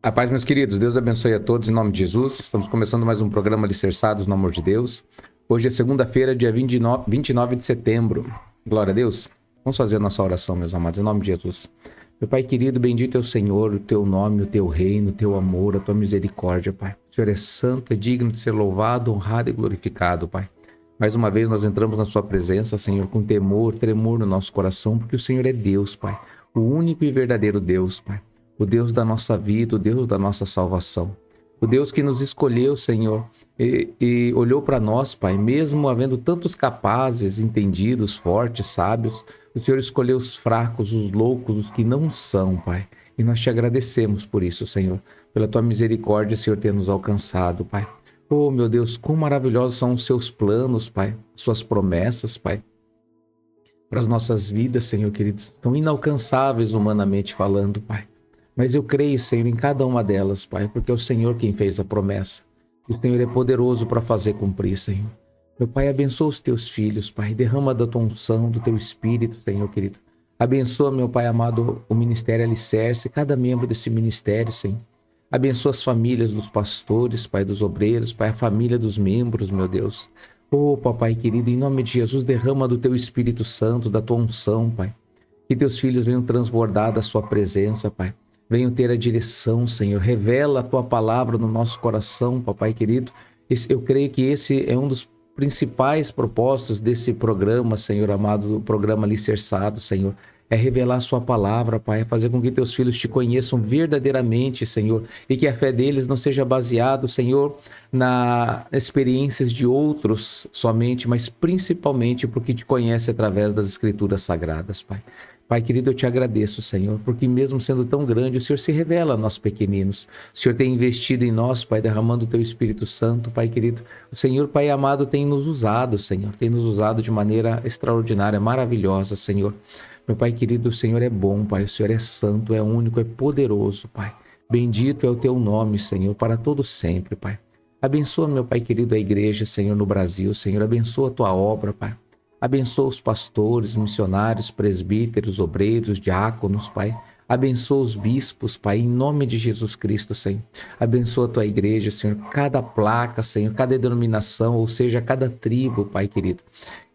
A paz, meus queridos. Deus abençoe a todos em nome de Jesus. Estamos começando mais um programa Alicerçados no Amor de Deus. Hoje é segunda-feira, dia 29 de setembro. Glória a Deus. Vamos fazer a nossa oração, meus amados, em nome de Jesus. Meu Pai querido, bendito é o Senhor, o Teu nome, o Teu reino, o Teu amor, a Tua misericórdia, Pai. O Senhor é santo, é digno de ser louvado, honrado e glorificado, Pai. Mais uma vez nós entramos na Sua presença, Senhor, com temor, tremor no nosso coração, porque o Senhor é Deus, Pai. O único e verdadeiro Deus, Pai. O Deus da nossa vida, o Deus da nossa salvação. O Deus que nos escolheu, Senhor, e olhou para nós, Pai, mesmo havendo tantos capazes, entendidos, fortes, sábios, o Senhor escolheu os fracos, os loucos, os que não são, Pai. E nós te agradecemos por isso, Senhor, pela Tua misericórdia, Senhor, ter nos alcançado, Pai. Oh, meu Deus, quão maravilhosos são os Seus planos, Pai, Suas promessas, Pai, para as nossas vidas, Senhor querido, tão inalcançáveis humanamente falando, Pai. Mas eu creio, Senhor, em cada uma delas, Pai, porque é o Senhor quem fez a promessa. E o Senhor é poderoso para fazer cumprir, Senhor. Meu Pai, abençoa os Teus filhos, Pai. Derrama da Tua unção, do Teu Espírito, Senhor querido. Abençoa, meu Pai amado, o Ministério Alicerce, cada membro desse ministério, Senhor. Abençoa as famílias dos pastores, Pai, dos obreiros, Pai, a família dos membros, meu Deus. Oh, Papai querido, em nome de Jesus, derrama do Teu Espírito Santo, da Tua unção, Pai. Que Teus filhos venham transbordar da Sua presença, Pai. Venham ter a direção, Senhor. Revela a Tua palavra no nosso coração, Papai querido. Eu creio que esse é um dos principais propósitos desse programa, Senhor amado, do programa Alicerçado, Senhor. É revelar a Sua palavra, Pai. É fazer com que Teus filhos te conheçam verdadeiramente, Senhor. E que a fé deles não seja baseada, Senhor, nas experiências de outros somente, mas principalmente porque te conhece através das Escrituras Sagradas, Pai. Pai querido, eu te agradeço, Senhor, porque mesmo sendo tão grande, o Senhor se revela a nós pequeninos. O Senhor tem investido em nós, Pai, derramando o Teu Espírito Santo, Pai querido. O Senhor, Pai amado, tem nos usado, Senhor. Tem nos usado de maneira extraordinária, maravilhosa, Senhor. Meu Pai querido, o Senhor é bom, Pai. O Senhor é santo, é único, é poderoso, Pai. Bendito é o Teu nome, Senhor, para todo sempre, Pai. Abençoa, meu Pai querido, a igreja, Senhor, no Brasil, Senhor. Abençoa a Tua obra, Pai. Abençoa os pastores, missionários, presbíteros, obreiros, diáconos, Pai. Abençoa os bispos, Pai, em nome de Jesus Cristo, Senhor. Abençoa a Tua igreja, Senhor, cada placa, Senhor, cada denominação, ou seja, cada tribo, Pai querido,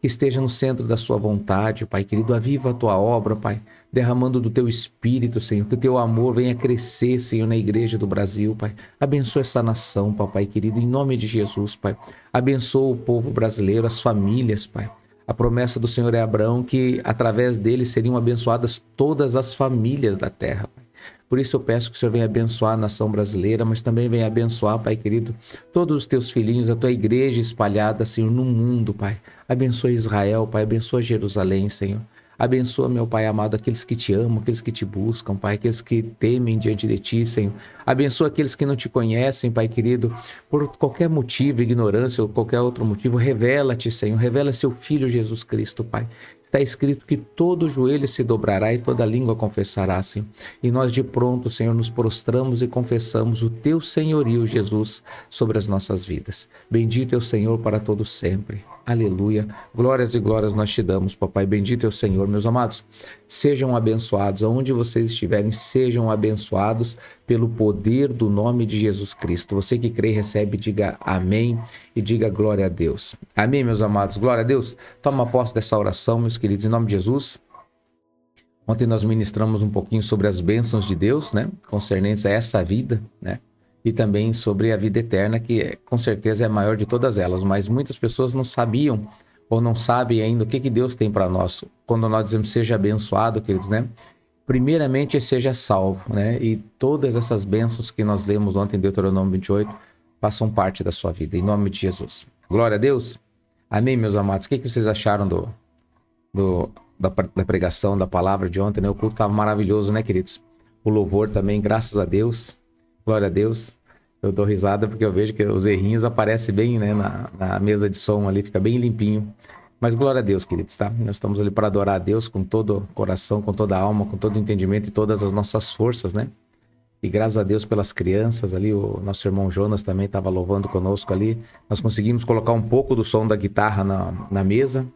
que esteja no centro da Sua vontade, Pai querido. Aviva a Tua obra, Pai, derramando do Teu Espírito, Senhor, que o Teu amor venha crescer, Senhor, na igreja do Brasil, Pai. Abençoa essa nação, Papai querido, em nome de Jesus, Pai. Abençoa o povo brasileiro, as famílias, Pai. A promessa do Senhor é Abraão que através dele seriam abençoadas todas as famílias da terra, Pai. Por isso eu peço que o Senhor venha abençoar a nação brasileira, mas também venha abençoar, Pai querido, todos os Teus filhinhos, a Tua igreja espalhada, Senhor, no mundo, Pai. Abençoa Israel, Pai, abençoa Jerusalém, Senhor. Abençoa, meu Pai amado, aqueles que Te amam, aqueles que Te buscam, Pai, aqueles que temem diante de Ti, Senhor. Abençoa aqueles que não Te conhecem, Pai querido, por qualquer motivo, ignorância ou qualquer outro motivo. Revela-te, Senhor, revela Seu Filho Jesus Cristo, Pai. Está escrito que todo joelho se dobrará e toda língua confessará, Senhor. E nós de pronto, Senhor, nos prostramos e confessamos o Teu senhorio, Jesus, sobre as nossas vidas. Bendito é o Senhor para todos sempre. Aleluia. Glórias e glórias nós Te damos, Papai. Bendito é o Senhor. Meus amados, sejam abençoados. Aonde vocês estiverem, sejam abençoados pelo poder do nome de Jesus Cristo. Você que crê e recebe, diga amém e diga glória a Deus. Amém, meus amados. Glória a Deus. Toma posse dessa oração, meus queridos, em nome de Jesus. Ontem nós ministramos um pouquinho sobre as bênçãos de Deus, né? Concernentes a essa vida, né? E também sobre a vida eterna, que com certeza é a maior de todas elas, mas muitas pessoas não sabiam ou não sabem ainda o que Deus tem para nós. Quando nós dizemos seja abençoado, queridos, né? Primeiramente, seja salvo, né? E todas essas bênçãos que nós lemos ontem em Deuteronômio 28 façam parte da sua vida, em nome de Jesus. Glória a Deus. Amém, meus amados. O que vocês acharam da pregação, da palavra de ontem, né? O culto estava maravilhoso, né, queridos? O louvor também, graças a Deus. Glória a Deus. Eu dou risada porque eu vejo que os errinhos aparecem bem, né, na mesa de som ali, fica bem limpinho. Mas glória a Deus, queridos, tá? Nós estamos ali para adorar a Deus com todo o coração, com toda a alma, com todo o entendimento e todas as nossas forças, né? E graças a Deus pelas crianças ali, o nosso irmão Jonas também estava louvando conosco ali. Nós conseguimos colocar um pouco do som da guitarra na mesa.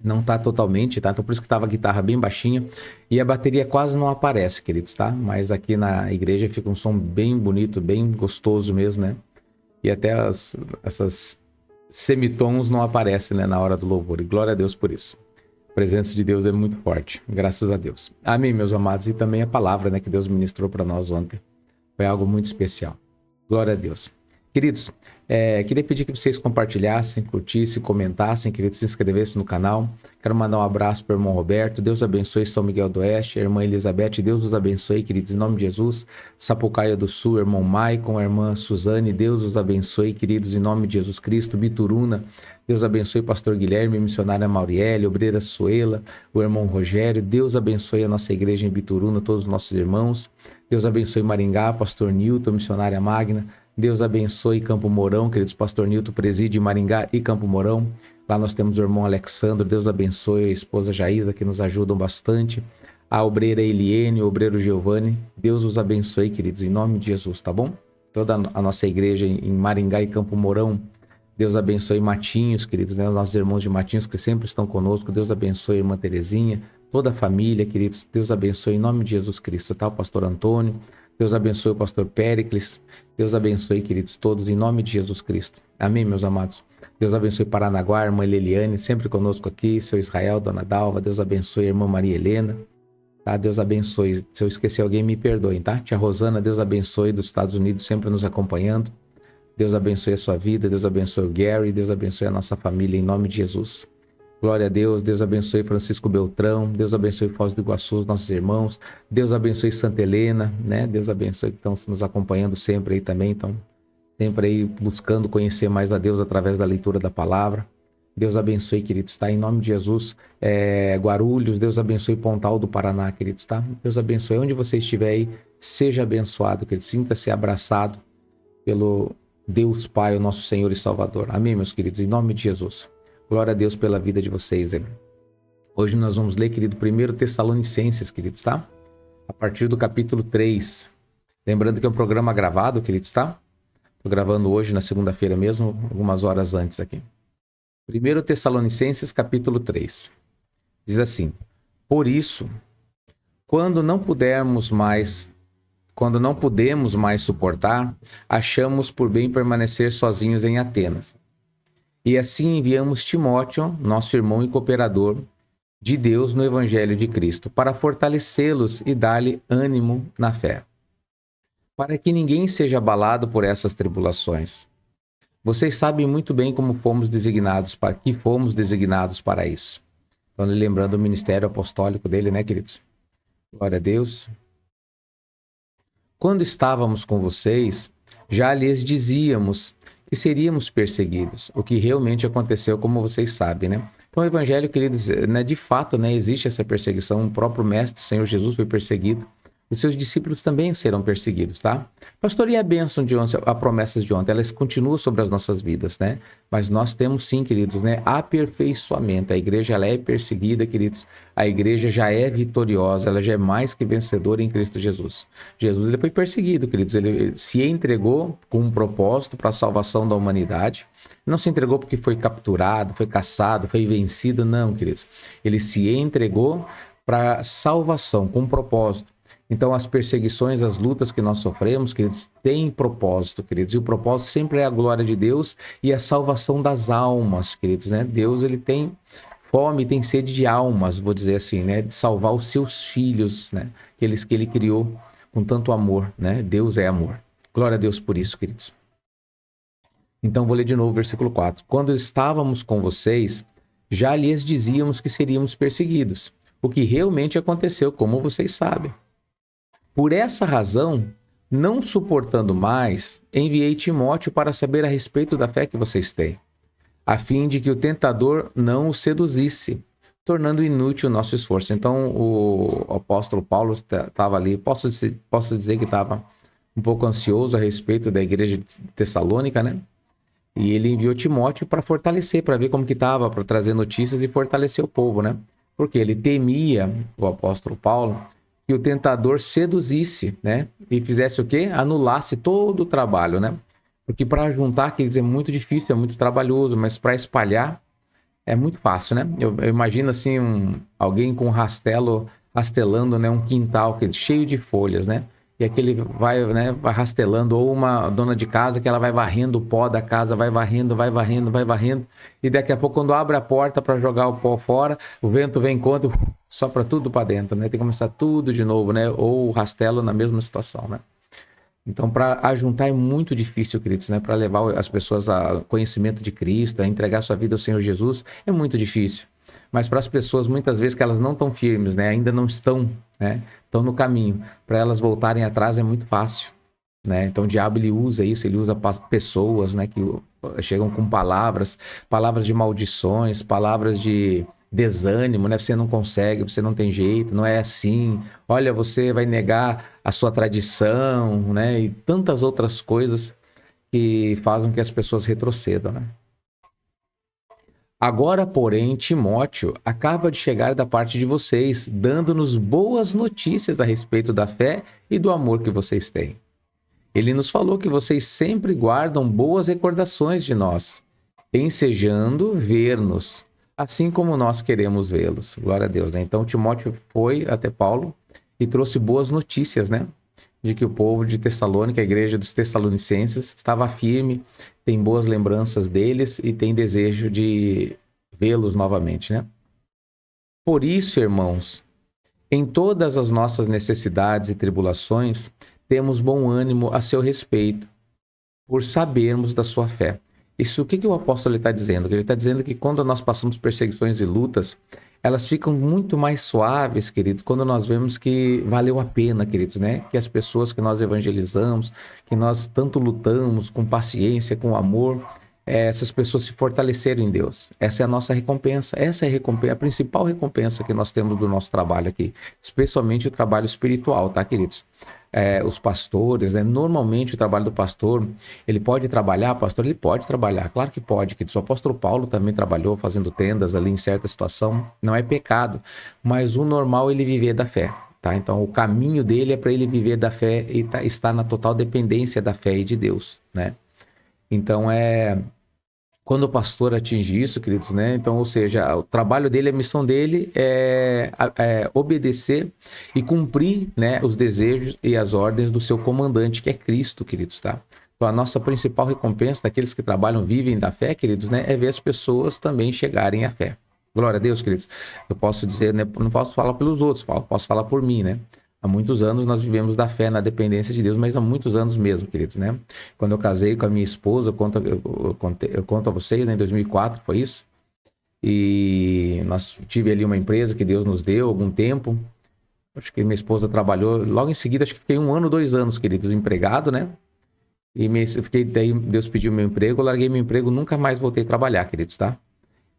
Não tá totalmente, tá? Então por isso que tava a guitarra bem baixinha e a bateria quase não aparece, queridos, tá? Mas aqui na igreja fica um som bem bonito, bem gostoso mesmo, né? E até essas semitons não aparecem, né, na hora do louvor. E glória a Deus por isso. A presença de Deus é muito forte, graças a Deus. Amém, meus amados. E também a palavra, né, que Deus ministrou para nós ontem. Foi algo muito especial. Glória a Deus. Queridos, queria pedir que vocês compartilhassem, curtissem, comentassem, queridos, se inscrevessem no canal. Quero mandar um abraço para o irmão Roberto. Deus abençoe São Miguel do Oeste, a irmã Elizabeth. Deus os abençoe, queridos, em nome de Jesus. Sapucaia do Sul, irmão Maicon, a irmã Suzane. Deus os abençoe, queridos, em nome de Jesus Cristo. Bituruna. Deus abençoe o pastor Guilherme, missionária Mauriele, obreira Suela, o irmão Rogério. Deus abençoe a nossa igreja em Bituruna, todos os nossos irmãos. Deus abençoe Maringá, pastor Nilton, missionária Magna. Deus abençoe Campo Mourão, queridos, pastor Nilton preside Maringá e Campo Mourão. Lá nós temos o irmão Alexandre. Deus abençoe a esposa Jaísa, que nos ajudam bastante. A obreira Eliene, o obreiro Giovanni. Deus os abençoe, queridos, em nome de Jesus, tá bom? Toda a nossa igreja em Maringá e Campo Mourão. Deus abençoe Matinhos, queridos, né? Nossos irmãos de Matinhos que sempre estão conosco. Deus abençoe a irmã Terezinha, toda a família, queridos. Deus abençoe em nome de Jesus Cristo, tá? O pastor Antônio. Deus abençoe o pastor Péricles. Deus abençoe, queridos, todos, em nome de Jesus Cristo. Amém, meus amados. Deus abençoe Paranaguá, irmã Leliane, sempre conosco aqui. Seu Israel, dona Dalva. Deus abençoe a irmã Maria Helena. Tá? Deus abençoe. Se eu esquecer alguém, me perdoem, tá? Tia Rosana, Deus abençoe, dos Estados Unidos, sempre nos acompanhando. Deus abençoe a sua vida. Deus abençoe o Gary. Deus abençoe a nossa família, em nome de Jesus. Glória a Deus. Deus abençoe Francisco Beltrão. Deus abençoe Foz do Iguaçu, os nossos irmãos. Deus abençoe Santa Helena, né? Deus abençoe que estão nos acompanhando sempre aí também. Então, sempre aí buscando conhecer mais a Deus através da leitura da palavra. Deus abençoe, queridos, tá? Em nome de Jesus. Guarulhos, Deus abençoe Pontal do Paraná, queridos, tá? Deus abençoe. Onde você estiver aí, seja abençoado, queridos. Sinta-se abraçado pelo Deus Pai, o nosso Senhor e Salvador. Amém, meus queridos? Em nome de Jesus. Glória a Deus pela vida de vocês. Hein? Hoje nós vamos ler, querido, 1 Tessalonicenses, queridos, tá? A partir do capítulo 3. Lembrando que é um programa gravado, queridos, tá? Estou gravando hoje, na segunda-feira mesmo, algumas horas antes aqui. 1 Tessalonicenses, capítulo 3. Diz assim: Por isso, quando não podemos mais suportar, achamos por bem permanecer sozinhos em Atenas. E assim enviamos Timóteo, nosso irmão e cooperador de Deus no Evangelho de Cristo, para fortalecê-los e dar-lhe ânimo na fé, para que ninguém seja abalado por essas tribulações. Vocês sabem muito bem como fomos designados para isso. Então, lembrando o ministério apostólico dele, né, queridos? Glória a Deus. Quando estávamos com vocês, já lhes dizíamos que seríamos perseguidos, o que realmente aconteceu, como vocês sabem, né? Então, o evangelho, queridos, né, de fato, né, existe essa perseguição. O próprio mestre, o Senhor Jesus, foi perseguido. Os seus discípulos também serão perseguidos, tá? Pastor, e a bênção de ontem, a promessa de ontem, elas continuam sobre as nossas vidas, né? Mas nós temos sim, queridos, né, aperfeiçoamento. A igreja, ela é perseguida, queridos. A igreja já é vitoriosa, ela já é mais que vencedora em Cristo Jesus. Jesus, ele foi perseguido, queridos. Ele se entregou com um propósito para a salvação da humanidade. Não se entregou porque foi capturado, foi caçado, foi vencido, não, queridos. Ele se entregou para salvação, com um propósito. Então, as perseguições, as lutas que nós sofremos, queridos, têm propósito, queridos. E o propósito sempre é a glória de Deus e a salvação das almas, queridos, né? Deus, ele tem fome, tem sede de almas, vou dizer assim, né? De salvar os seus filhos, né? Aqueles que ele criou com tanto amor, né? Deus é amor. Glória a Deus por isso, queridos. Então, vou ler de novo o versículo 4. Quando estávamos com vocês, já lhes dizíamos que seríamos perseguidos, o que realmente aconteceu, como vocês sabem. Por essa razão, não suportando mais, enviei Timóteo para saber a respeito da fé que vocês têm, a fim de que o tentador não o seduzisse, tornando inútil o nosso esforço. Então, o apóstolo Paulo estava ali, posso dizer que estava um pouco ansioso a respeito da igreja de Tessalônica, né? E ele enviou Timóteo para fortalecer, para ver como que estava, para trazer notícias e fortalecer o povo, né? Porque ele temia, o apóstolo Paulo, que o tentador seduzisse, né? E fizesse o quê? Anulasse todo o trabalho, né? Porque para juntar, quer dizer, é muito difícil, é muito trabalhoso, mas para espalhar É muito fácil, né? Eu imagino assim, alguém com um rastelo, rastelando, né, um quintal cheio de folhas, né? E aquele vai, né, vai rastelando, ou uma dona de casa que ela vai varrendo o pó da casa, vai varrendo, vai varrendo, vai varrendo, e daqui a pouco, quando abre a porta para jogar o pó fora, o vento vem contra, sopra tudo para dentro, né? Tem que começar tudo de novo, né? Ou o rastelo na mesma situação, né? Então, para ajuntar é muito difícil, queridos, né? Para levar as pessoas a conhecimento de Cristo, a entregar sua vida ao Senhor Jesus, é muito difícil. Mas para as pessoas, muitas vezes, que elas não estão firmes, né? Ainda não estão, né? Estão no caminho. Para elas voltarem atrás é muito fácil, né? Então, o diabo, ele usa isso, ele usa pessoas, né? Que chegam com palavras de maldições, palavras de desânimo, né? Você não consegue, você não tem jeito, não é assim. Olha, você vai negar a sua tradição, né? E tantas outras coisas que fazem que as pessoas retrocedam, né? Agora, porém, Timóteo acaba de chegar da parte de vocês, dando-nos boas notícias a respeito da fé e do amor que vocês têm. Ele nos falou que vocês sempre guardam boas recordações de nós, ensejando ver-nos, assim como nós queremos vê-los. Glória a Deus, né? Então, Timóteo foi até Paulo e trouxe boas notícias, né? De que o povo de Tessalônica, a igreja dos Tessalonicenses, estava firme, tem boas lembranças deles e tem desejo de vê-los novamente, né? Por isso, irmãos, em todas as nossas necessidades e tribulações, temos bom ânimo a seu respeito, por sabermos da sua fé. Isso, o que o apóstolo está dizendo? Ele está dizendo que quando nós passamos perseguições e lutas, elas ficam muito mais suaves, queridos, quando nós vemos que valeu a pena, queridos, né? Que as pessoas que nós evangelizamos, que nós tanto lutamos com paciência, com amor, essas pessoas se fortaleceram em Deus. Essa é a nossa recompensa. Essa é a principal recompensa que nós temos do nosso trabalho aqui, especialmente o trabalho espiritual, tá, queridos? Os pastores, né? Normalmente o trabalho do pastor, ele pode trabalhar, pastor, ele pode trabalhar, claro que pode, queridos. O apóstolo Paulo também trabalhou fazendo tendas ali em certa situação, não é pecado, mas o normal é ele viver da fé, tá? Então o caminho dele é para ele viver da fé e está na total dependência da fé e de Deus, né? Então quando o pastor atinge isso, queridos, né? Então, ou seja, o trabalho dele, a missão dele é obedecer e cumprir, né, os desejos e as ordens do seu comandante, que é Cristo, queridos, tá? Então, a nossa principal recompensa daqueles que trabalham, vivem da fé, queridos, né, é ver as pessoas também chegarem à fé. Glória a Deus, queridos. Eu posso dizer, né, não posso falar pelos outros, posso falar por mim, né? Há muitos anos nós vivemos da fé na dependência de Deus, mas há muitos anos mesmo, queridos, né? Quando eu casei com a minha esposa, eu conto a vocês, né, em 2004, foi isso? E nós tive ali uma empresa que Deus nos deu algum tempo. Acho que minha esposa trabalhou, logo em seguida, acho que fiquei 1 ano, 2 anos, queridos, empregado, né? E daí Deus pediu meu emprego, eu larguei meu emprego, nunca mais voltei a trabalhar, queridos, tá?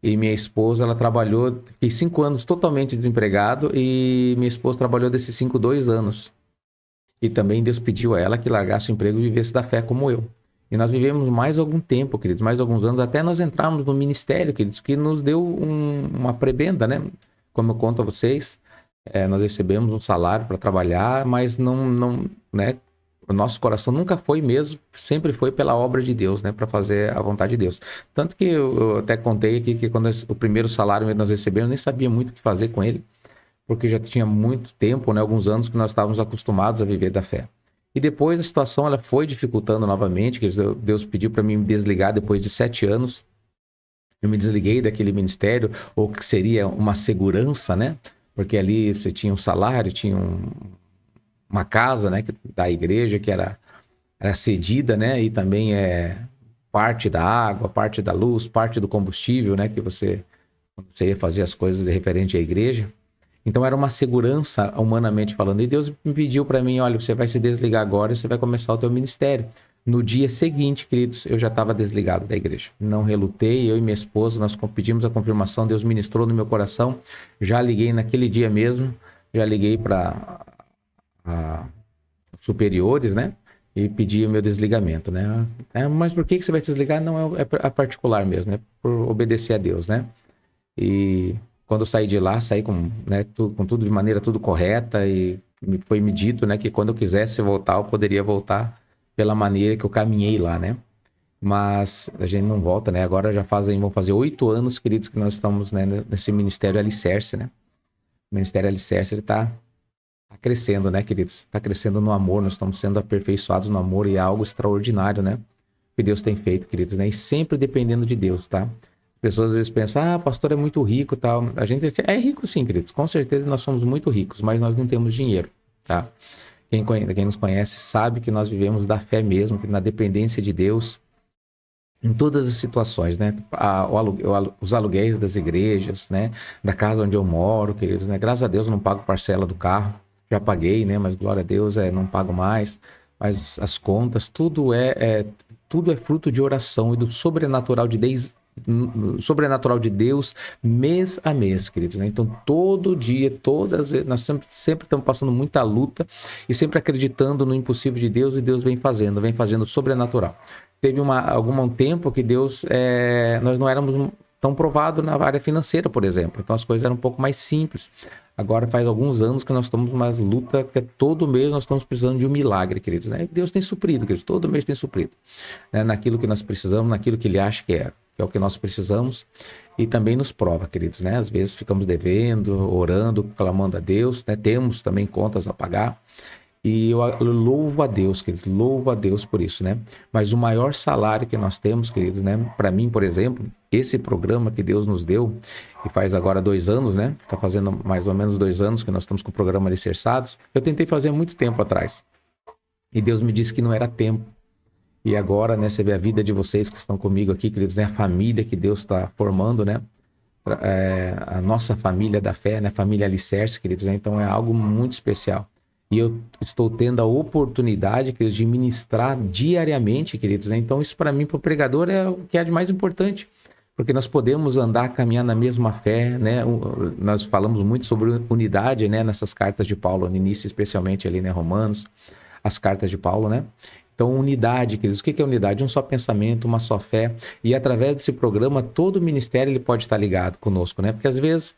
E minha esposa, ela trabalhou, fiquei 5 anos totalmente desempregado e minha esposa trabalhou desses 5, 2 anos. E também Deus pediu a ela que largasse o emprego e vivesse da fé como eu. E nós vivemos mais algum tempo, queridos, mais alguns anos, até nós entrarmos no ministério, queridos, que nos deu uma prebenda, né? Como eu conto a vocês, nós recebemos um salário para trabalhar, mas não, né? O nosso coração nunca foi mesmo, sempre foi pela obra de Deus, né? Para fazer a vontade de Deus. Tanto que eu até contei aqui que quando o primeiro salário que nós recebemos, eu nem sabia muito o que fazer com ele, porque já tinha muito tempo, né? Alguns anos que nós estávamos acostumados a viver da fé. E depois a situação ela foi dificultando novamente, que Deus pediu para mim me desligar depois de 7 anos. Eu me desliguei daquele ministério, ou que seria uma segurança, né? Porque ali você tinha um salário, tinha uma casa, né, da igreja que era cedida, né, e também parte da água, parte da luz, parte do combustível, né, que você ia fazer as coisas referente à igreja. Então era uma segurança humanamente falando. E Deus me pediu para mim, olha, você vai se desligar agora e você vai começar o teu ministério. No dia seguinte, queridos, eu já estava desligado da igreja. Não relutei, eu e minha esposa, nós pedimos a confirmação, Deus ministrou no meu coração. Já liguei naquele dia mesmo, já liguei para superiores, né? E pedi o meu desligamento, né? Mas por que você vai se desligar? Não, é particular mesmo, né? Por obedecer a Deus, né? E quando eu saí de lá, saí com, né, com tudo de maneira tudo correta e foi me dito, né, que quando eu quisesse voltar, eu poderia voltar pela maneira que eu caminhei lá, né? mas a gente não volta, né? Agora vão fazer 8 anos, queridos, que nós estamos, né, nesse Ministério Alicerce, né? O Ministério Alicerce, ele tá crescendo, né, queridos? Tá crescendo no amor, nós estamos sendo aperfeiçoados no amor e é algo extraordinário, né? Que Deus tem feito, queridos, né? E sempre dependendo de Deus, tá? Pessoas às vezes pensam, pastor é muito rico e tal. A gente é rico sim, queridos. Com certeza nós somos muito ricos, mas nós não temos dinheiro, tá? Quem nos conhece sabe que nós vivemos da fé mesmo, que na dependência de Deus em todas as situações, né? Os aluguéis das igrejas, né? Da casa onde eu moro, queridos, né? Graças a Deus eu não pago parcela do carro. Já paguei, né? Mas glória a Deus, não pago mais. Mas as contas, tudo é fruto de oração e do sobrenatural de Deus mês a mês, queridos, né? Então todo dia, todas as vezes, nós sempre estamos passando muita luta e sempre acreditando no impossível de Deus, e Deus vem fazendo sobrenatural. Teve algum tempo que Deus, nós não éramos tão provados na área financeira, por exemplo, então as coisas eram um pouco mais simples. Agora faz alguns anos que nós estamos numa luta, que todo mês nós estamos precisando de um milagre, queridos, né? Deus tem suprido, queridos, todo mês tem suprido, né? Naquilo que nós precisamos, naquilo que Ele acha que é o que nós precisamos, e também nos prova, queridos, né? Às vezes ficamos devendo, orando, clamando a Deus, né? Temos também contas a pagar, e eu louvo a Deus, queridos, louvo a Deus por isso, né? Mas o maior salário que nós temos, queridos, né? Para mim, por exemplo, esse programa que Deus nos deu, e faz agora 2 anos, né? Tá fazendo mais ou menos 2 anos que nós estamos com o programa Alicerçados. Eu tentei fazer muito tempo atrás, e Deus me disse que não era tempo. E agora, né, você vê a vida de vocês que estão comigo aqui, queridos, né? A família que Deus está formando, né? A nossa família da fé, né? Família Alicerce, queridos, né? Então é algo muito especial. E eu estou tendo a oportunidade, queridos, de ministrar diariamente, queridos, né? Então isso para mim, para o pregador, é o que é de mais importante. Porque nós podemos caminhar na mesma fé, né? Nós falamos muito sobre unidade, né? Nessas cartas de Paulo, no início, especialmente ali, né? Romanos, as cartas de Paulo, né? Então, unidade, queridos. O que é unidade? Um só pensamento, uma só fé. E através desse programa, todo o ministério ele pode estar ligado conosco, né? Porque às vezes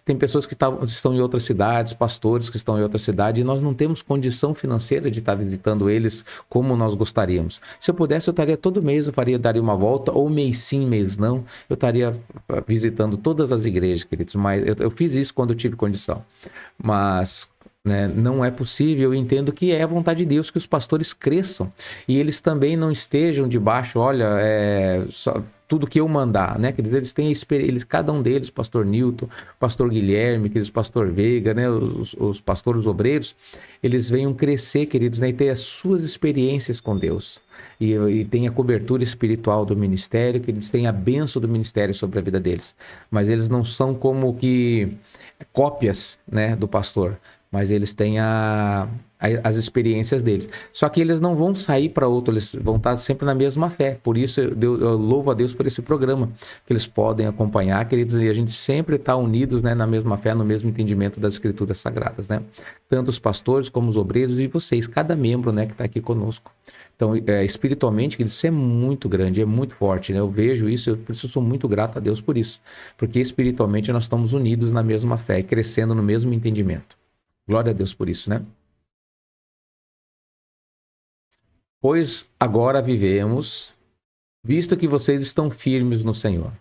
tem pessoas que estão em outras cidades, pastores que estão em outra cidade, e nós não temos condição financeira de estar visitando eles como nós gostaríamos. Se eu pudesse, eu estaria todo mês, daria uma volta, ou mês sim, mês não. Eu estaria visitando todas as igrejas, queridos. Mas eu fiz isso quando eu tive condição. Mas né, não é possível. Eu entendo que é a vontade de Deus que os pastores cresçam e eles também não estejam debaixo, só tudo que eu mandar, né? Eles têm cada um deles, pastor Newton, pastor Guilherme, queridos, pastor Veiga, né? Os pastores obreiros, eles venham crescer, queridos, né? E ter as suas experiências com Deus. E tem a cobertura espiritual do ministério, que eles têm a bênção do ministério sobre a vida deles. Mas eles não são como que cópias, né, do pastor, mas eles têm as experiências deles. Só que eles não vão sair para outro, eles vão estar sempre na mesma fé. Por isso eu louvo a Deus por esse programa, que eles podem acompanhar, queridos, e a gente sempre está unidos, né, na mesma fé, no mesmo entendimento das Escrituras Sagradas, né? Tanto os pastores como os obreiros e vocês, cada membro, né, que está aqui conosco. Então, espiritualmente, isso é muito grande, é muito forte, né? Eu vejo isso, por isso eu sou muito grato a Deus por isso. Porque espiritualmente nós estamos unidos na mesma fé, crescendo no mesmo entendimento. Glória a Deus por isso, né? Pois agora vivemos, visto que vocês estão firmes no Senhor.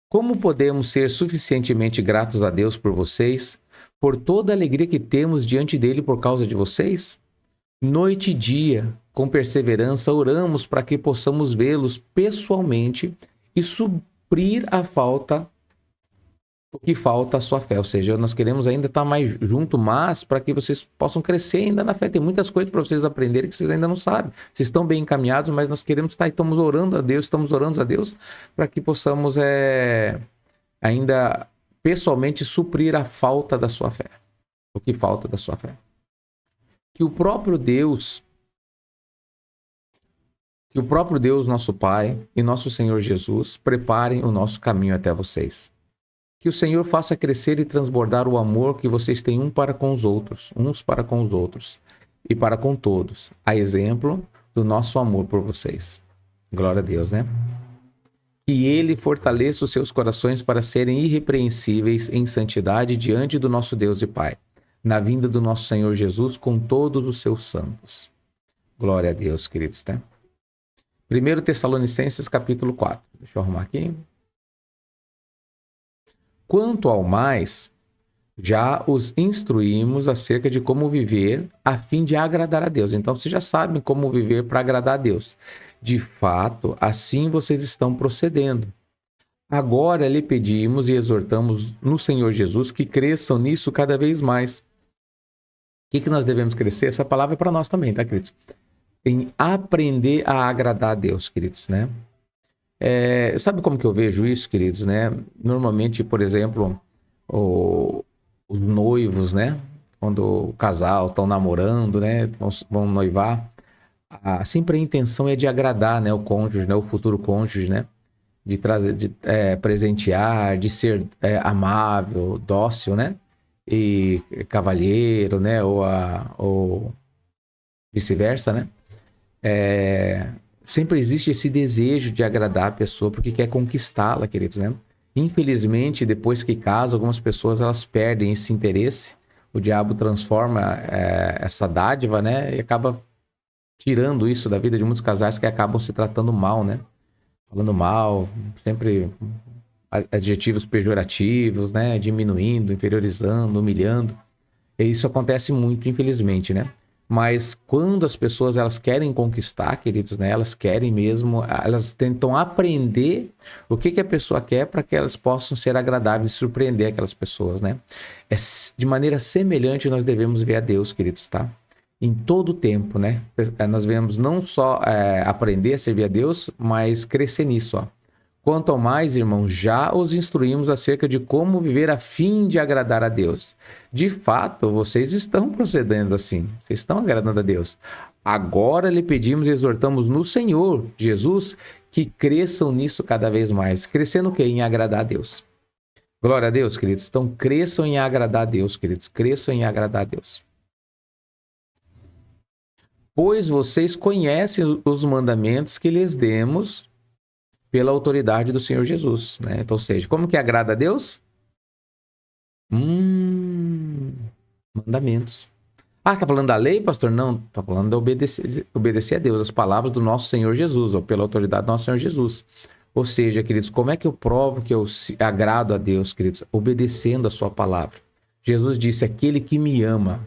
Como podemos ser suficientemente gratos a Deus por vocês, por toda a alegria que temos diante dele por causa de vocês? Noite e dia, com perseverança, oramos para que possamos vê-los pessoalmente e suprir o que falta à sua fé. Ou seja, nós queremos ainda estar mais junto, mas para que vocês possam crescer ainda na fé. Tem muitas coisas para vocês aprenderem que vocês ainda não sabem. Vocês estão bem encaminhados, mas nós queremos estar e estamos orando a Deus para que possamos ainda pessoalmente suprir a falta da sua fé. O que falta da sua fé. Que o próprio Deus, nosso Pai e nosso Senhor Jesus, preparem o nosso caminho até vocês. Que o Senhor faça crescer e transbordar o amor que vocês têm uns para com os outros e para com todos, a exemplo do nosso amor por vocês. Glória a Deus, né? Que Ele fortaleça os seus corações para serem irrepreensíveis em santidade diante do nosso Deus e Pai, na vinda do nosso Senhor Jesus com todos os seus santos. Glória a Deus, queridos, né? 1 Tessalonicenses capítulo 4. Deixa eu arrumar aqui. Quanto ao mais, já os instruímos acerca de como viver a fim de agradar a Deus. Então, vocês já sabem como viver para agradar a Deus. De fato, assim vocês estão procedendo. Agora lhe pedimos e exortamos no Senhor Jesus que cresçam nisso cada vez mais. O que nós devemos crescer? Essa palavra é para nós também, tá, queridos? Em aprender a agradar a Deus, queridos, né? Sabe como que eu vejo isso, queridos, né? Normalmente, por exemplo, os noivos, né? Quando o casal estão namorando, né? Vão noivar, sempre a intenção é de agradar, né? O cônjuge, né? O futuro cônjuge, né? De trazer, de presentear, de ser amável, dócil, né? E cavalheiro, né? Ou vice-versa, né? Sempre existe esse desejo de agradar a pessoa porque quer conquistá-la, queridos, né? Infelizmente, depois que casam, algumas pessoas elas perdem esse interesse. O diabo transforma essa dádiva, né? E acaba tirando isso da vida de muitos casais que acabam se tratando mal, né? Falando mal, sempre adjetivos pejorativos, né? Diminuindo, inferiorizando, humilhando. E isso acontece muito, infelizmente, né? Mas quando as pessoas elas querem conquistar, queridos, né? Elas querem mesmo, elas tentam aprender o que a pessoa quer para que elas possam ser agradáveis e surpreender aquelas pessoas, né? De maneira semelhante nós devemos ver a Deus, queridos, tá? Em todo o tempo, né? Nós devemos não só aprender a servir a Deus, mas crescer nisso, ó. Quanto ao mais, irmãos, já os instruímos acerca de como viver a fim de agradar a Deus. De fato, vocês estão procedendo assim. Vocês estão agradando a Deus. Agora lhe pedimos e exortamos no Senhor Jesus que cresçam nisso cada vez mais. Crescendo o quê? Em agradar a Deus. Glória a Deus, queridos. Então, cresçam em agradar a Deus, queridos. Cresçam em agradar a Deus. Pois vocês conhecem os mandamentos que lhes demos pela autoridade do Senhor Jesus, né? Então, ou seja, como que agrada a Deus? Mandamentos. Tá falando da lei, pastor? Não, tá falando de obedecer a Deus, as palavras do nosso Senhor Jesus, ou pela autoridade do nosso Senhor Jesus. Ou seja, queridos, como é que eu provo que eu agrado a Deus, queridos? Obedecendo a sua palavra. Jesus disse, aquele que me ama,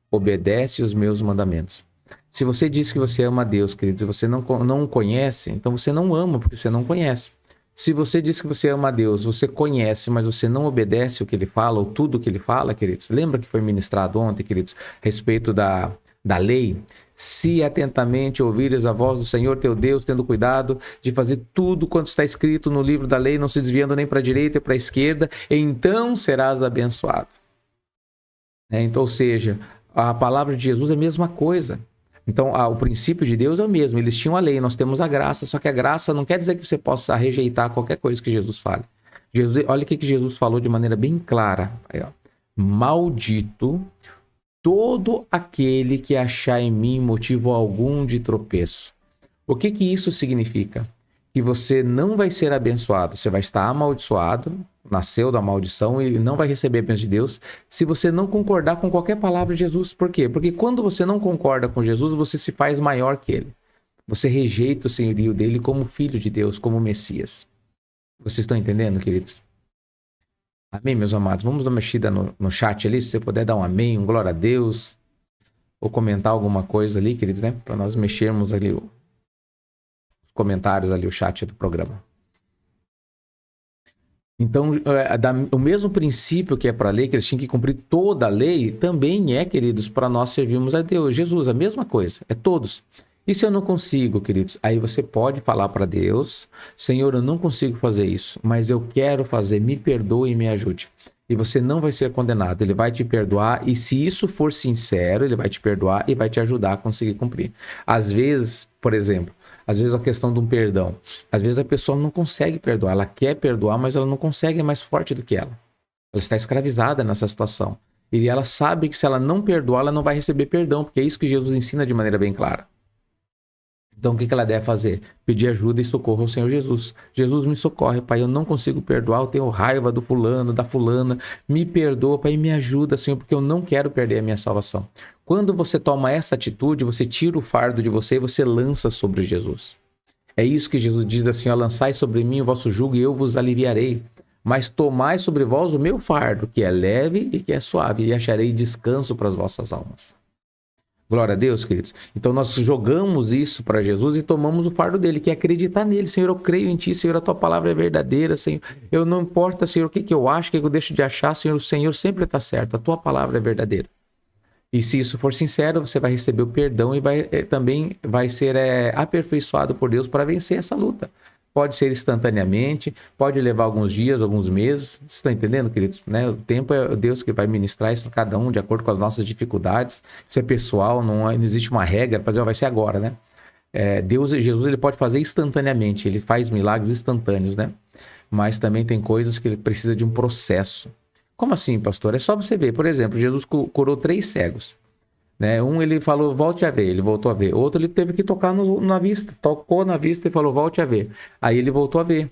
obedece os meus mandamentos. Se você diz que você ama a Deus, queridos, e você não o conhece, então você não ama porque você não conhece. Se você diz que você ama a Deus, você conhece, mas você não obedece o que ele fala, ou tudo o que ele fala, queridos. Lembra que foi ministrado ontem, queridos, a respeito da lei? Se atentamente ouvires a voz do Senhor teu Deus, tendo cuidado de fazer tudo quanto está escrito no livro da lei, não se desviando nem para a direita e para a esquerda, então serás abençoado. Então, ou seja, a palavra de Jesus é a mesma coisa. Então, o princípio de Deus é o mesmo. Eles tinham a lei, nós temos a graça. Só que a graça não quer dizer que você possa rejeitar qualquer coisa que Jesus fale. Olha o que Jesus falou de maneira bem clara. Aí, ó. Maldito todo aquele que achar em mim motivo algum de tropeço. O que isso significa? Que você não vai ser abençoado. Você vai estar amaldiçoado, nasceu da maldição e não vai receber a bênção de Deus se você não concordar com qualquer palavra de Jesus. Por quê? Porque quando você não concorda com Jesus, você se faz maior que ele. Você rejeita o senhorio dele como filho de Deus, como Messias. Vocês estão entendendo, queridos? Amém, meus amados? Vamos dar uma mexida no chat ali, se você puder dar um amém, um glória a Deus, ou comentar alguma coisa ali, queridos, né? Para nós mexermos ali os comentários ali, o chat do programa. Então, o mesmo princípio que é para a lei, que eles tinham que cumprir toda a lei, também é, queridos, para nós servirmos a Deus. Jesus, a mesma coisa, é todos. E se eu não consigo, queridos? Aí você pode falar para Deus, Senhor, eu não consigo fazer isso, mas eu quero fazer, me perdoe e me ajude. E você não vai ser condenado, ele vai te perdoar, e se isso for sincero, ele vai te perdoar e vai te ajudar a conseguir cumprir. Às vezes, por exemplo, às vezes a questão de um perdão, às vezes a pessoa não consegue perdoar, ela quer perdoar, mas ela não consegue, é mais forte do que ela. Ela está escravizada nessa situação. E ela sabe que se ela não perdoar, ela não vai receber perdão, porque é isso que Jesus ensina de maneira bem clara. Então, o que ela deve fazer? Pedir ajuda e socorro ao Senhor Jesus. Jesus, me socorre, Pai, eu não consigo perdoar, eu tenho raiva do fulano, da fulana. Me perdoa, Pai, me ajuda, Senhor, porque eu não quero perder a minha salvação. Quando você toma essa atitude, você tira o fardo de você e você lança sobre Jesus. É isso que Jesus diz assim, ó, lançai sobre mim o vosso jugo e eu vos aliviarei. Mas tomai sobre vós o meu fardo, que é leve e que é suave, e acharei descanso para as vossas almas. Glória a Deus, queridos. Então nós jogamos isso para Jesus e tomamos o fardo dele, que é acreditar nele. Senhor, eu creio em ti, Senhor, a tua palavra é verdadeira, Senhor. Eu não importa, Senhor, o que eu acho, o que eu deixo de achar, Senhor, o Senhor sempre está certo, a tua palavra é verdadeira. E se isso for sincero, você vai receber o perdão e também vai ser aperfeiçoado por Deus para vencer essa luta. Pode ser instantaneamente, pode levar alguns dias, alguns meses. Você está entendendo, queridos? Né? O tempo é Deus que vai ministrar isso a cada um de acordo com as nossas dificuldades. Isso é pessoal, não existe uma regra para dizer, vai ser agora, né? Jesus, ele pode fazer instantaneamente, ele faz milagres instantâneos, né? Mas também tem coisas que ele precisa de um processo. Como assim, pastor? É só você ver. Por exemplo, Jesus curou 3 cegos. Né? Um, ele falou, volte a ver. Ele voltou a ver. Outro, ele teve que tocar na vista. Tocou na vista e falou, volte a ver. Aí ele voltou a ver.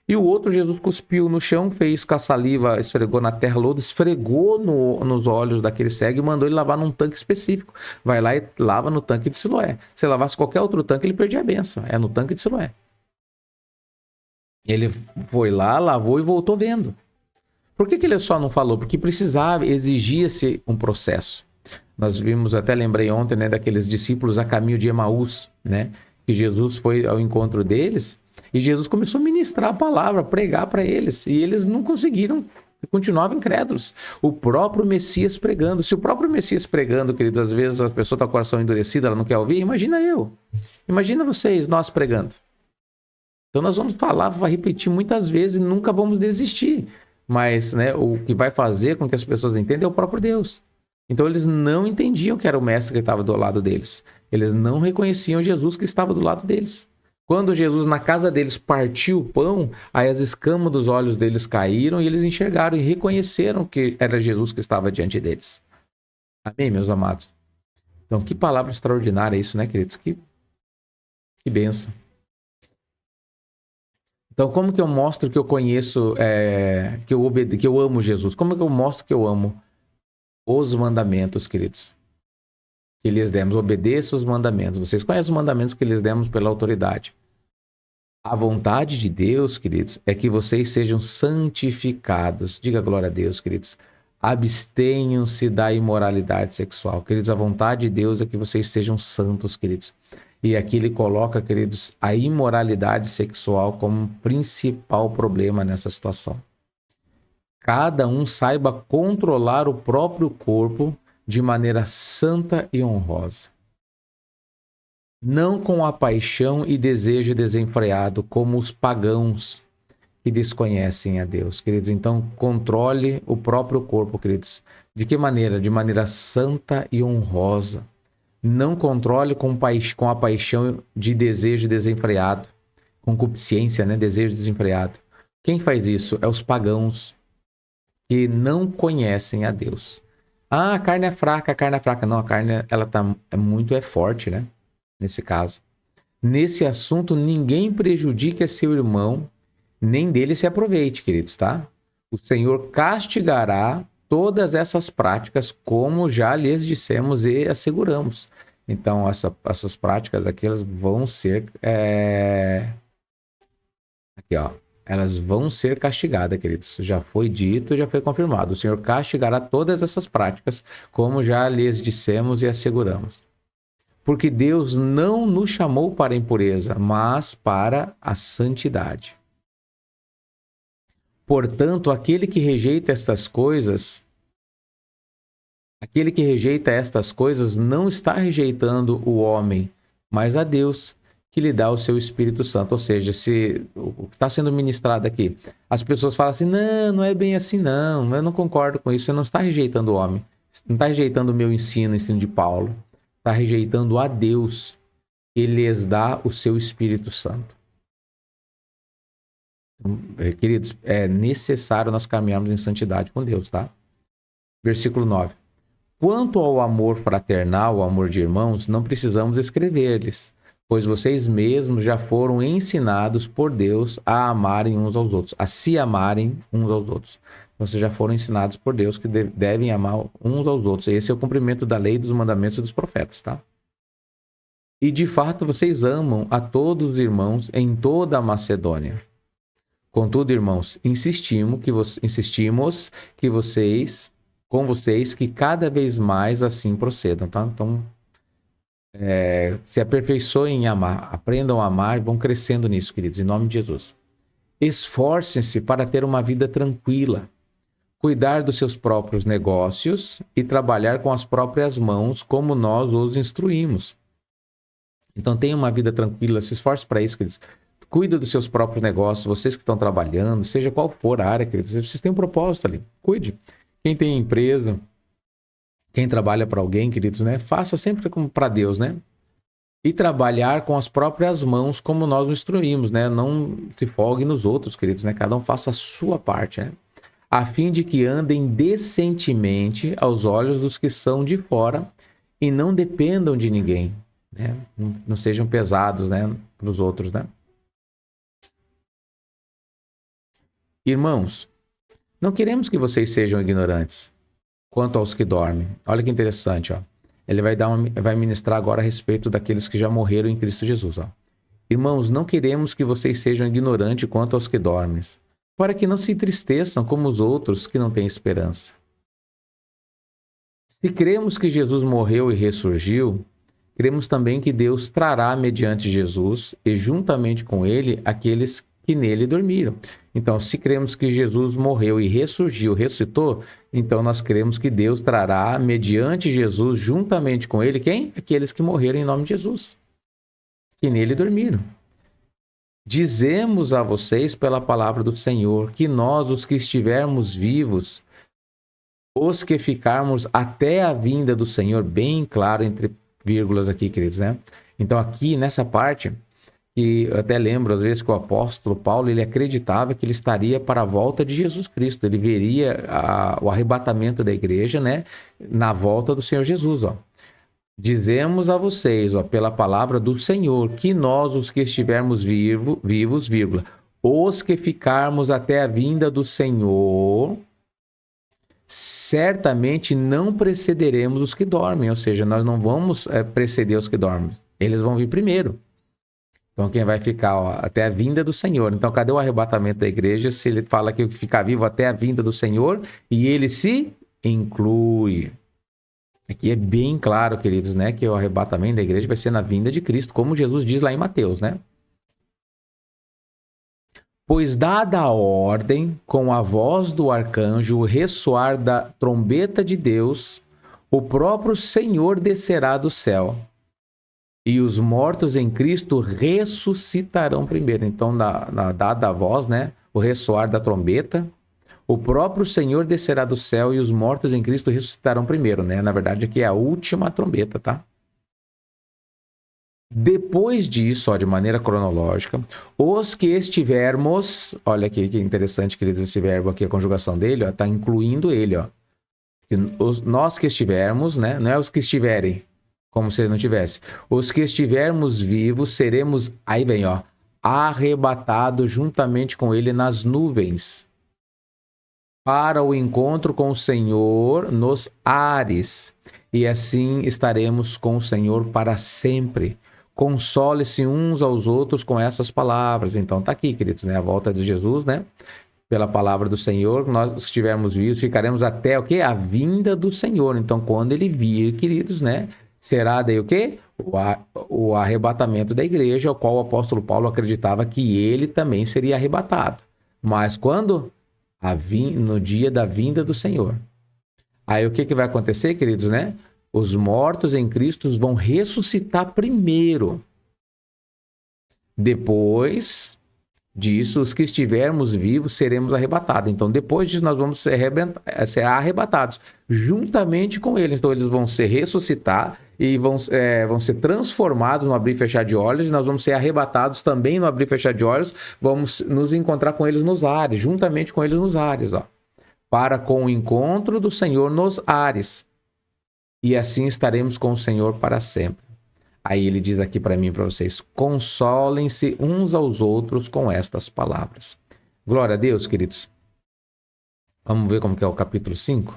E o outro, Jesus cuspiu no chão, fez com a saliva, esfregou na terra lodo, esfregou nos olhos daquele cego e mandou ele lavar num tanque específico. Vai lá e lava no tanque de Siloé. Se lavasse qualquer outro tanque, ele perdia a bênção. É no tanque de Siloé. Ele foi lá, lavou e voltou vendo. Por que ele só não falou? Porque precisava, exigia-se um processo. Nós vimos, até lembrei ontem, né, daqueles discípulos a caminho de Emaús, né? Que Jesus foi ao encontro deles e Jesus começou a ministrar a palavra, pregar para eles. E eles não conseguiram, continuavam incrédulos. O próprio Messias pregando. Se o próprio Messias pregando, querido, às vezes a pessoa está com o coração endurecido, ela não quer ouvir, imagina eu. Imagina vocês, nós pregando. Então nós vamos falar, vai repetir muitas vezes e nunca vamos desistir. Mas, né, o que vai fazer com que as pessoas entendam é o próprio Deus. Então eles não entendiam que era o mestre que estava do lado deles. Eles não reconheciam Jesus que estava do lado deles. Quando Jesus na casa deles partiu o pão, aí as escamas dos olhos deles caíram e eles enxergaram e reconheceram que era Jesus que estava diante deles. Amém, meus amados? Então que palavra extraordinária isso, né, queridos? Que bênção. Então, como que eu mostro que eu conheço, que eu amo Jesus? Como que eu mostro que eu amo os mandamentos, queridos? Que lhes demos, obedeça os mandamentos. Vocês conhecem os mandamentos que lhes demos pela autoridade. A vontade de Deus, queridos, é que vocês sejam santificados. Diga glória a Deus, queridos. Abstenham-se da imoralidade sexual. Queridos, a vontade de Deus é que vocês sejam santos, queridos. E aqui ele coloca, queridos, a imoralidade sexual como um principal problema nessa situação. Cada um saiba controlar o próprio corpo de maneira santa e honrosa. Não com a paixão e desejo desenfreado, como os pagãos que desconhecem a Deus, queridos. Então, controle o próprio corpo, queridos. De que maneira? De maneira santa e honrosa. Não controle com a paixão de desejo desenfreado, concupiscência, né? Desejo desenfreado. Quem faz isso? É os pagãos que não conhecem a Deus. Ah, a carne é fraca, a carne é fraca. Não, a carne ela é forte, né? Nesse caso. Nesse assunto, ninguém prejudique seu irmão, nem dele se aproveite, queridos, tá? O Senhor castigará todas essas práticas, como já lhes dissemos e asseguramos. Então, essas práticas aqui, elas vão ser... Aqui, ó. Elas vão ser castigadas, queridos. Já foi dito, já foi confirmado. O Senhor castigará todas essas práticas, como já lhes dissemos e asseguramos. Porque Deus não nos chamou para a impureza, mas para a santidade. Portanto, aquele que rejeita estas coisas não está rejeitando o homem, mas a Deus, que lhe dá o seu Espírito Santo. Ou seja, se o que está sendo ministrado aqui, as pessoas falam assim, não é bem assim não, eu não concordo com isso. Você não está rejeitando o homem, não está rejeitando o meu ensino, o ensino de Paulo. Está rejeitando a Deus, que lhes dá o seu Espírito Santo. Queridos, é necessário nós caminharmos em santidade com Deus, tá? Versículo 9. Quanto ao amor fraternal, ao amor de irmãos, não precisamos escrever-lhes, pois vocês mesmos já foram ensinados por Deus a amarem uns aos outros, a se amarem uns aos outros. Vocês já foram ensinados por Deus que devem amar uns aos outros. Esse é o cumprimento da lei, dos mandamentos e dos profetas, tá? E de fato vocês amam a todos os irmãos em toda a Macedônia. Contudo, irmãos, insistimos que vocês que cada vez mais assim procedam, tá? Então, se aperfeiçoem em amar, aprendam a amar e vão crescendo nisso, queridos, em nome de Jesus. Esforcem-se para ter uma vida tranquila, cuidar dos seus próprios negócios e trabalhar com as próprias mãos, como nós os instruímos. Então, tenha uma vida tranquila, se esforce para isso, queridos. Cuida dos seus próprios negócios, vocês que estão trabalhando, seja qual for a área, queridos, vocês têm um propósito ali, cuide. Quem tem empresa, quem trabalha para alguém, queridos, né? Faça sempre como para Deus, né? E trabalhar com as próprias mãos, como nós instruímos, né? Não se folgue nos outros, queridos, né? Cada um faça a sua parte, né? A fim de que andem decentemente aos olhos dos que são de fora e não dependam de ninguém, né? Não sejam pesados, né? Para os outros, né? Irmãos, não queremos que vocês sejam ignorantes quanto aos que dormem. Olha que interessante, ó. Ele vai ministrar agora a respeito daqueles que já morreram em Cristo Jesus, ó. Irmãos, não queremos que vocês sejam ignorantes quanto aos que dormem, para que não se entristeçam como os outros que não têm esperança. Se cremos que Jesus morreu e ressurgiu, cremos também que Deus trará mediante Jesus e juntamente com ele aqueles que nele dormiram. Então, se cremos que Jesus morreu e ressurgiu, ressuscitou, então nós cremos que Deus trará mediante Jesus, juntamente com ele, quem? Aqueles que morreram em nome de Jesus, que nele dormiram. Dizemos a vocês pela palavra do Senhor que nós, os que estivermos vivos, os que ficarmos até a vinda do Senhor, bem claro entre vírgulas aqui, queridos, né? Então aqui nessa parte, que eu até lembro às vezes que o apóstolo Paulo, ele acreditava que ele estaria para a volta de Jesus Cristo, ele veria o arrebatamento da igreja, né? Na volta do Senhor Jesus, ó. Dizemos a vocês, ó, pela palavra do Senhor, que nós, os que estivermos vivos, vírgula, os que ficarmos até a vinda do Senhor, certamente não precederemos os que dormem, ou seja, nós não vamos preceder os que dormem, eles vão vir primeiro. Então, quem vai ficar, ó, até a vinda do Senhor. Então, cadê o arrebatamento da igreja? Se ele fala que o que fica vivo até a vinda do Senhor, e ele se inclui. Aqui é bem claro, queridos, né, que o arrebatamento da igreja vai ser na vinda de Cristo, como Jesus diz lá em Mateus, né? Pois dada a ordem, com a voz do arcanjo, o ressoar da trombeta de Deus, o próprio Senhor descerá do céu. E os mortos em Cristo ressuscitarão primeiro. Então, dada a voz, né, o ressoar da trombeta, o próprio Senhor descerá do céu e os mortos em Cristo ressuscitarão primeiro, né? Na verdade, aqui é a última trombeta, tá? Depois disso, ó, de maneira cronológica, os que estivermos... Olha aqui que interessante, queridos, esse verbo aqui, a conjugação dele, ó, tá incluindo ele, ó. Nós que estivermos, né? Não é os que estiverem, como se ele não tivesse. Os que estivermos vivos, seremos... Aí vem, ó. Arrebatados juntamente com ele nas nuvens, para o encontro com o Senhor nos ares, e assim estaremos com o Senhor para sempre. Console-se uns aos outros com essas palavras. Então tá aqui, queridos, né? A volta de Jesus, né? Pela palavra do Senhor, nós que estivermos vivos, ficaremos até o quê? A vinda do Senhor. Então, quando ele vir, queridos, né? Será daí o quê? O arrebatamento da igreja, ao qual o apóstolo Paulo acreditava que ele também seria arrebatado. Mas quando? No dia da vinda do Senhor. Aí o que vai acontecer, queridos, né? Os mortos em Cristo vão ressuscitar primeiro. Depois disso, os que estivermos vivos seremos arrebatados. Então, depois disso, nós vamos ser arrebatados juntamente com eles. Então, eles vão se ressuscitar e vão ser transformados no abrir e fechar de olhos, e nós vamos ser arrebatados também no abrir e fechar de olhos, vamos nos encontrar com eles nos ares, juntamente com eles nos ares, ó, para com o encontro do Senhor nos ares, e assim estaremos com o Senhor para sempre. Aí ele diz aqui para mim e para vocês, consolem-se uns aos outros com estas palavras. Glória a Deus, queridos. Vamos ver como que é o capítulo 5.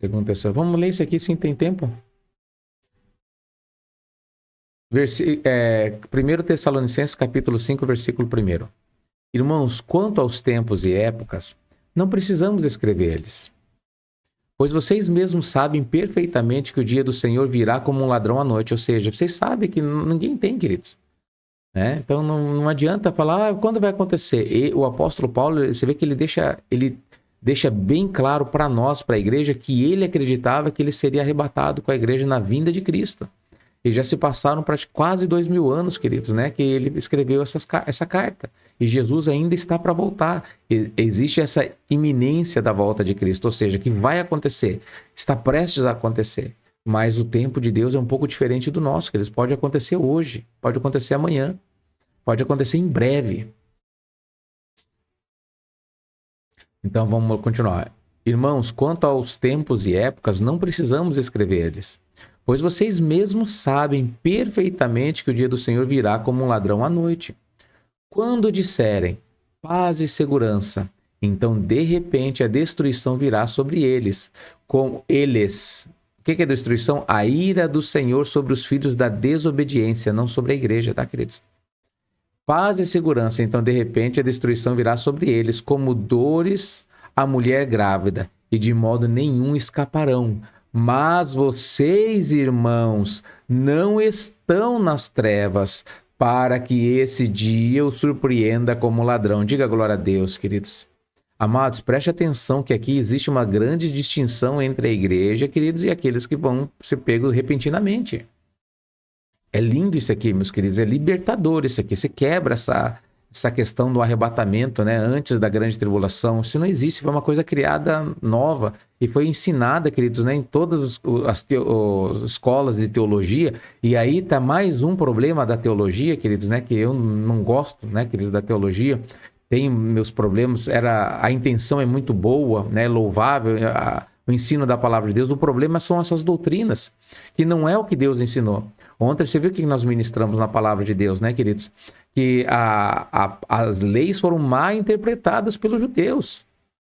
Segunda pessoa. Vamos ler isso aqui, sim, tem tempo? 1 Tessalonicenses capítulo 5, versículo 1. Irmãos, quanto aos tempos e épocas, não precisamos escrever-lhes, pois vocês mesmos sabem perfeitamente que o dia do Senhor virá como um ladrão à noite. Ou seja, vocês sabem que ninguém tem, queridos. Né? Então não adianta falar quando vai acontecer. E o apóstolo Paulo, você vê que ele deixa bem claro para nós, para a igreja, que ele acreditava que ele seria arrebatado com a igreja na vinda de Cristo. E já se passaram quase 2000 anos, queridos, né? Que ele escreveu essa carta. E Jesus ainda está para voltar. Existe essa iminência da volta de Cristo, ou seja, que vai acontecer, está prestes a acontecer. Mas o tempo de Deus é um pouco diferente do nosso, queridos. Pode acontecer hoje, pode acontecer amanhã, pode acontecer em breve. Então vamos continuar. Irmãos, quanto aos tempos e épocas, não precisamos escrever-lhes, pois vocês mesmos sabem perfeitamente que o dia do Senhor virá como um ladrão à noite. Quando disserem paz e segurança, então de repente a destruição virá sobre eles, com eles. O que é destruição? A ira do Senhor sobre os filhos da desobediência, não sobre a igreja, tá, queridos? Paz e segurança, então de repente a destruição virá sobre eles, como dores à mulher grávida, e de modo nenhum escaparão. Mas vocês, irmãos, não estão nas trevas, para que esse dia o surpreenda como ladrão. Diga glória a Deus, queridos. Amados, preste atenção que aqui existe uma grande distinção entre a igreja, queridos, e aqueles que vão ser pegos repentinamente. É lindo isso aqui, meus queridos, é libertador isso aqui. Você quebra essa questão do arrebatamento, né, antes da grande tribulação. Isso não existe, foi uma coisa criada nova e foi ensinada, queridos, né, em todas as escolas de teologia. E aí está mais um problema da teologia, queridos, né, que eu não gosto, né, queridos, da teologia. Tenho meus problemas, a intenção é muito boa, né, louvável, o ensino da palavra de Deus. O problema são essas doutrinas, que não é o que Deus ensinou. Ontem você viu o que nós ministramos na palavra de Deus, né, queridos? Que as leis foram mal interpretadas pelos judeus.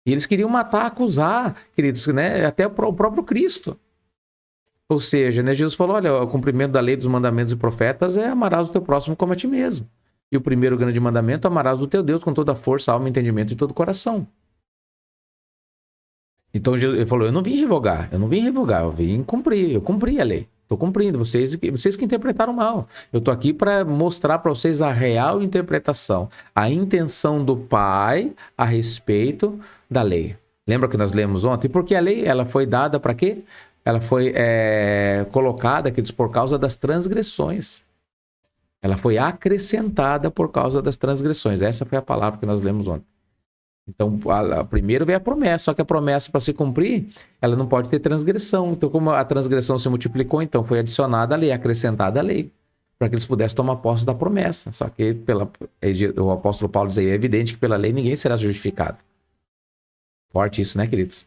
E eles queriam matar, acusar, queridos, né, até o próprio Cristo. Ou seja, né, Jesus falou, olha, o cumprimento da lei, dos mandamentos e profetas é amarás o teu próximo como a ti mesmo. E o primeiro grande mandamento, amarás o teu Deus com toda a força, alma, entendimento e todo o coração. Então ele falou, eu não vim revogar, eu vim cumprir, eu cumpri a lei. Estou cumprindo, vocês que interpretaram mal. Eu estou aqui para mostrar para vocês a real interpretação, a intenção do Pai a respeito da lei. Lembra que nós lemos ontem? Porque a lei, ela foi dada para quê? Ela foi colocada, queridos, por causa das transgressões. Ela foi acrescentada por causa das transgressões. Essa foi a palavra que nós lemos ontem. Então, primeiro veio a promessa, só que a promessa, para se cumprir, ela não pode ter transgressão. Então, como a transgressão se multiplicou, então foi adicionada a lei, acrescentada a lei, para que eles pudessem tomar posse da promessa. Só que o apóstolo Paulo diz aí, é evidente que pela lei ninguém será justificado. Forte isso, né, queridos?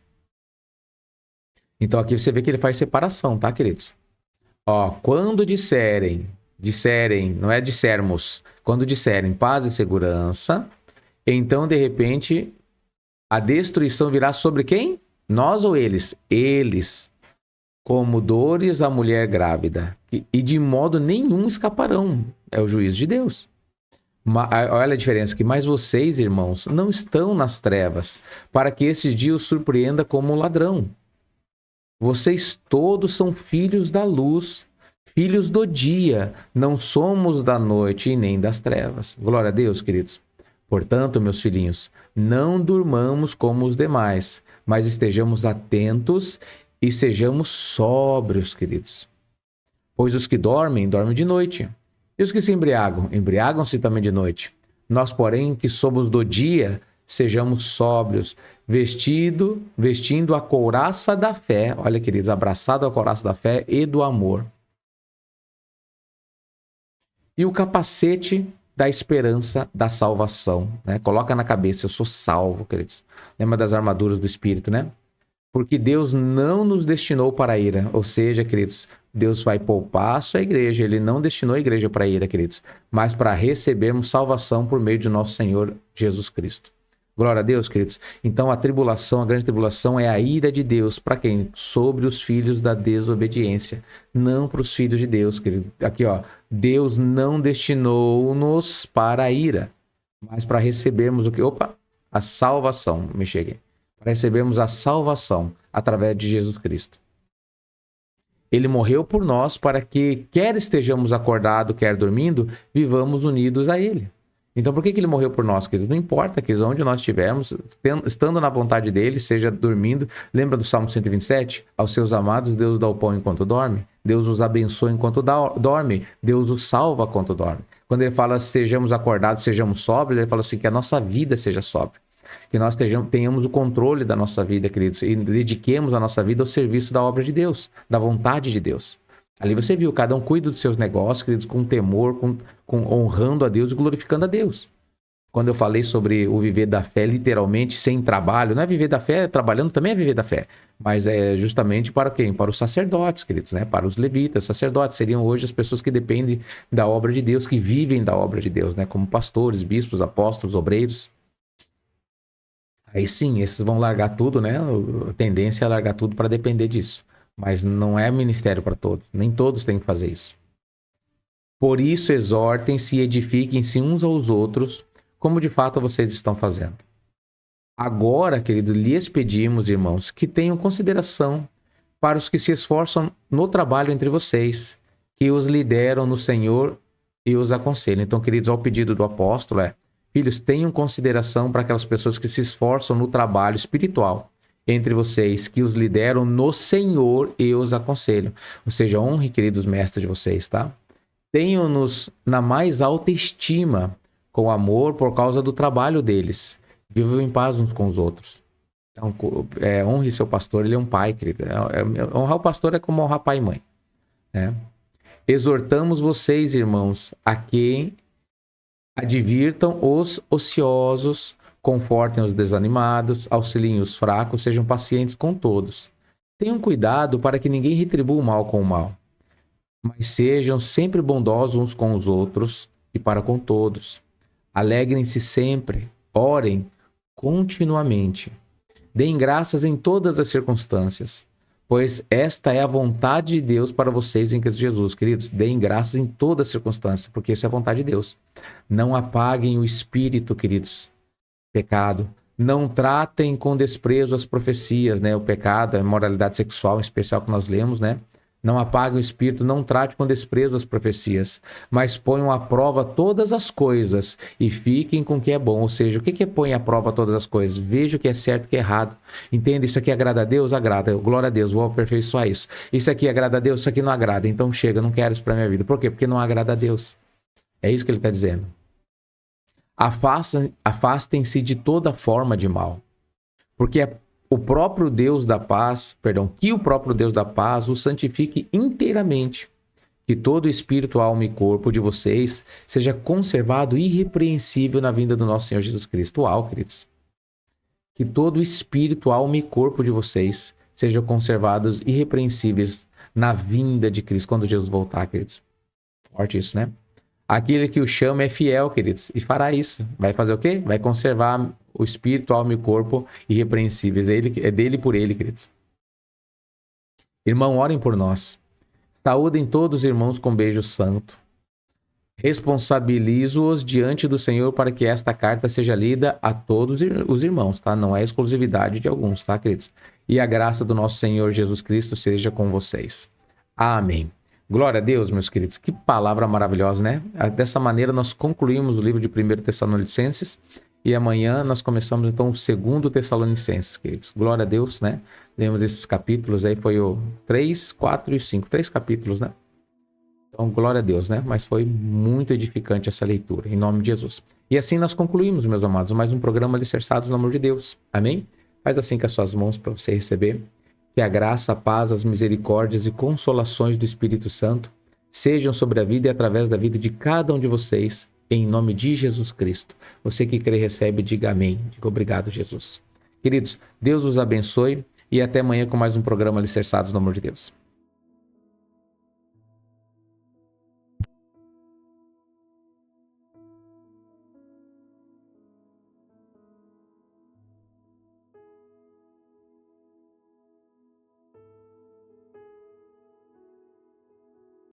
Então, aqui você vê que ele faz separação, tá, queridos? Ó, quando disserem, não é dissermos, quando disserem paz e segurança, então, de repente, a destruição virá sobre quem? Nós ou eles? Eles, como dores à mulher grávida, e de modo nenhum escaparão. É o juízo de Deus. Olha a diferença aqui. Mas vocês, irmãos, não estão nas trevas, para que esse dia os surpreenda como ladrão. Vocês todos são filhos da luz, filhos do dia. Não somos da noite e nem das trevas. Glória a Deus, queridos. Portanto, meus filhinhos, não durmamos como os demais, mas estejamos atentos e sejamos sóbrios, queridos. Pois os que dormem, dormem de noite. E os que se embriagam, embriagam-se também de noite. Nós, porém, que somos do dia, sejamos sóbrios, vestindo a couraça da fé. Olha, queridos, abraçado a couraça da fé e do amor. E o capacete da esperança da salvação, né? Coloca na cabeça, eu sou salvo, queridos. Lembra das armaduras do Espírito, né? Porque Deus não nos destinou para a ira. Ou seja, queridos, Deus vai poupar a sua igreja. Ele não destinou a igreja para a ira, queridos, mas para recebermos salvação por meio de nosso Senhor Jesus Cristo. Glória a Deus, queridos. Então a tribulação, a grande tribulação é a ira de Deus. Para quem? Sobre os filhos da desobediência. Não para os filhos de Deus, querido. Aqui, ó. Deus não destinou-nos para a ira, mas para recebermos o que? Opa! A salvação. Me cheguei. Para recebermos a salvação através de Jesus Cristo. Ele morreu por nós para que, quer estejamos acordados, quer dormindo, vivamos unidos a Ele. Então, por que ele morreu por nós, queridos? Não importa, queridos, onde nós estivermos, estando na vontade dele, seja dormindo. Lembra do Salmo 127? Aos seus amados, Deus dá o pão enquanto dorme. Deus os abençoa enquanto dorme. Deus os salva enquanto dorme. Quando ele fala, estejamos acordados, sejamos sóbrios, ele fala assim, que a nossa vida seja sóbria. Que nós tenhamos o controle da nossa vida, queridos, e dediquemos a nossa vida ao serviço da obra de Deus, da vontade de Deus. Ali você viu, cada um cuida dos seus negócios, queridos, com temor, honrando a Deus e glorificando a Deus. Quando eu falei sobre o viver da fé, literalmente, sem trabalho, não é viver da fé, trabalhando também é viver da fé. Mas é justamente para quem? Para os sacerdotes, queridos, né? Para os levitas. Sacerdotes seriam hoje as pessoas que dependem da obra de Deus, que vivem da obra de Deus, né? Como pastores, bispos, apóstolos, obreiros. Aí sim, esses vão largar tudo, né? A tendência é largar tudo para depender disso. Mas não é ministério para todos. Nem todos têm que fazer isso. Por isso, exortem-se e edifiquem-se uns aos outros, como de fato vocês estão fazendo. Agora, querido, lhes pedimos, irmãos, que tenham consideração para os que se esforçam no trabalho entre vocês, que os lideram no Senhor e os aconselham. Então, queridos, ao pedido do apóstolo filhos, tenham consideração para aquelas pessoas que se esforçam no trabalho espiritual entre vocês, que os lideram no Senhor e os aconselham. Ou seja, honre, queridos mestres de vocês, tá? Tenham-nos na mais alta estima, com amor por causa do trabalho deles. Vivam em paz uns com os outros. Então, honre seu pastor, ele é um pai, querido. Honrar o pastor é como honrar pai e mãe, né? Exortamos vocês, irmãos, a que advirtam os ociosos, confortem os desanimados, auxiliem os fracos, sejam pacientes com todos. Tenham cuidado para que ninguém retribua o mal com o mal, mas sejam sempre bondosos uns com os outros e para com todos. Alegrem-se sempre, orem continuamente. Deem graças em todas as circunstâncias, pois esta é a vontade de Deus para vocês em Cristo Jesus. Queridos, deem graças em todas as circunstâncias, porque isso é a vontade de Deus. Não apaguem o espírito, queridos. Pecado. Não tratem com desprezo as profecias, né? O pecado, a imoralidade sexual, em especial que nós lemos, né? Não apaguem o espírito, não trate com desprezo as profecias, mas ponham à prova todas as coisas e fiquem com o que é bom. Ou seja, o que é põe à prova todas as coisas? Veja o que é certo e o que é errado. Entende? Isso aqui agrada a Deus? Agrada. Glória a Deus, vou aperfeiçoar isso. Isso aqui agrada a Deus? Isso aqui não agrada. Então chega, não quero isso para minha vida. Por quê? Porque não agrada a Deus. É isso que ele está dizendo. Afastem-se de toda forma de mal, porque o próprio Deus da paz, que o próprio Deus da paz o santifique inteiramente, que todo espírito, alma e corpo de vocês seja conservado irrepreensível na vinda do nosso Senhor Jesus Cristo. Uau, queridos. Que todo espírito, alma e corpo de vocês sejam conservados irrepreensíveis na vinda de Cristo, quando Jesus voltar, queridos. Forte isso, né? Aquele que o chama é fiel, queridos, e fará isso. Vai fazer o quê? Vai conservar o espírito, alma e corpo irrepreensíveis. É dele e por ele, queridos. Irmão, orem por nós. Saúdem todos os irmãos com beijo santo. Responsabilizo-os diante do Senhor para que esta carta seja lida a todos os irmãos, tá? Não é exclusividade de alguns, tá, queridos? E a graça do nosso Senhor Jesus Cristo seja com vocês. Amém. Glória a Deus, meus queridos. Que palavra maravilhosa, né? Dessa maneira, nós concluímos o livro de 1 Tessalonicenses e amanhã nós começamos, então, o 2 Tessalonicenses, queridos. Glória a Deus, né? Lemos esses capítulos aí, foi o 3, 4 e 5. 3 capítulos, né? Então, glória a Deus, né? Mas foi muito edificante essa leitura, em nome de Jesus. E assim nós concluímos, meus amados, mais um programa Alicerçados no Amor de Deus. Amém? Faz assim com as suas mãos para você receber. Que a graça, a paz, as misericórdias e consolações do Espírito Santo sejam sobre a vida e através da vida de cada um de vocês, em nome de Jesus Cristo. Você que crê e recebe, diga amém. Diga obrigado, Jesus. Queridos, Deus os abençoe e até amanhã com mais um programa Alicerçados no Amor de Deus.